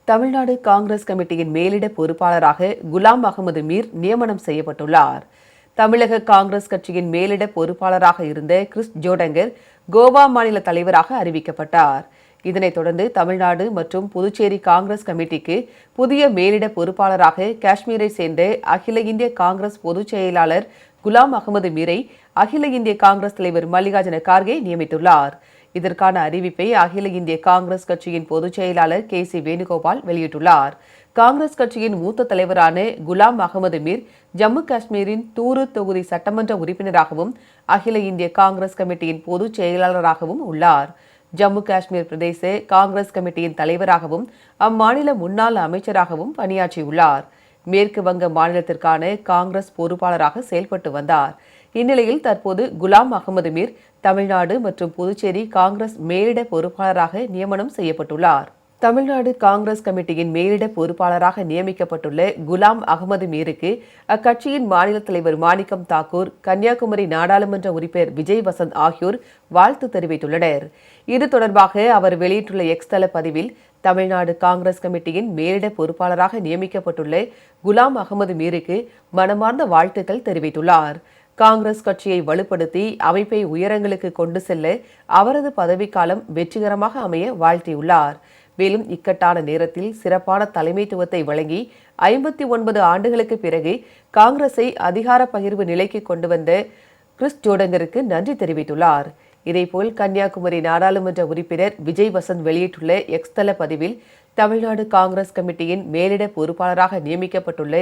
தமிழ்நாடு காங்கிரஸ் கமிட்டியின் மேலிட பொறுப்பாளராக குலாம் அகமது மீர் நியமனம் செய்யப்பட்டுள்ளார். தமிழக காங்கிரஸ் கட்சியின் மேலிட பொறுப்பாளராக இருந்த கிறிஸ் ஜோடங்கர் கோவா மாநில தலைவராக அறிவிக்கப்பட்டார். இதனைத் தொடர்ந்து தமிழ்நாடு மற்றும் புதுச்சேரி காங்கிரஸ் கமிட்டிக்கு புதிய மேலிட பொறுப்பாளராக காஷ்மீரை சேர்ந்த அகில இந்திய காங்கிரஸ் பொதுச் செயலாளர் குலாம் அகமது மீரை அகில இந்திய காங்கிரஸ் தலைவர் மல்லிகார்ஜுன கார்கே நியமித்துள்ளார். இதற்கான அறிவிப்பை அகில இந்திய காங்கிரஸ் கட்சியின் பொதுச் செயலாளர் KC வேணுகோபால் வெளியிட்டுள்ளார். காங்கிரஸ் கட்சியின் மூத்த தலைவரான குலாம் அகமது மீர் ஜம்மு காஷ்மீரின் தூரு தொகுதி சட்டமன்ற உறுப்பினராகவும் அகில இந்திய காங்கிரஸ் கமிட்டியின் பொதுச் செயலாளராகவும் உள்ளார். ஜம்மு காஷ்மீர் பிரதேச காங்கிரஸ் கமிட்டியின் தலைவராகவும் அம்மாநில முன்னாள் அமைச்சராகவும் பணியாற்றியுள்ளார். மேற்கு வங்க மாநிலத்திற்கான காங்கிரஸ் பொறுப்பாளராக செயல்பட்டு வந்தார். இந்நிலையில் தற்போது குலாம் அகமது மீர் தமிழ்நாடு மற்றும் புதுச்சேரி காங்கிரஸ் மேலிட பொறுப்பாளராக நியமனம் செய்யப்பட்டுள்ளார். தமிழ்நாடு காங்கிரஸ் கமிட்டியின் மேலிட பொறுப்பாளராக நியமிக்கப்பட்டுள்ள குலாம் அகமது மீருக்கு அக்கட்சியின் மாநில தலைவர் மாணிக்கம் தாக்கூர், கன்னியாகுமரி நாடாளுமன்ற உறுப்பினர் விஜய் வசந்த் ஆகியோர் வாழ்த்து தெரிவித்துள்ளனர். இது தொடர்பாக அவர் வெளியிட்டுள்ள எக்ஸ் தள பதிவில், தமிழ்நாடு காங்கிரஸ் கமிட்டியின் மேலிட பொறுப்பாளராக நியமிக்கப்பட்டுள்ள குலாம் அகமது மீருக்கு மனமார்ந்த வாழ்த்துக்கள் தெரிவித்துள்ளார். காங்கிரஸ் கட்சியை வலுப்படுத்தி அமைப்பை உயரங்களுக்கு கொண்டு செல்ல அவரது பதவிக்காலம் வெற்றிகரமாக அமைய வாழ்த்தியுள்ளார். மேலும் இக்கட்டான நேரத்தில் சிறப்பான தலைமைத்துவத்தை வழங்கி 59 ஆண்டுகளுக்கு பிறகு காங்கிரஸை அதிகார பகிர்வு நிலைக்கு கொண்டு வந்த கிறிஸ் ஜோடங்கருக்கு நன்றி தெரிவித்துள்ளார். இதேபோல் கன்னியாகுமரி நாடாளுமன்ற உறுப்பினர் விஜய் வசந்த் வெளியிட்டுள்ள எக்ஸ் தள பதிவில், தமிழ்நாடு காங்கிரஸ் கமிட்டியின் மேலிட பொறுப்பாளராக நியமிக்கப்பட்டுள்ள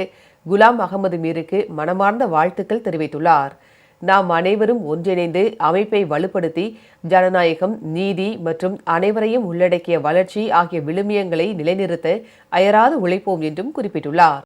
குலாம் அகமது மீருக்கு மனமார்ந்த வாழ்த்துக்கள் தெரிவித்துள்ளார். நாம் அனைவரும் ஒன்றிணைந்து அமைப்பை வலுப்படுத்தி ஜனநாயகம், நீதி மற்றும் அனைவரையும் உள்ளடக்கிய வளர்ச்சி ஆகிய விழுமியங்களை நிலைநிறுத்த அயராது உழைப்போம் என்றும் குறிப்பிட்டுள்ளார்.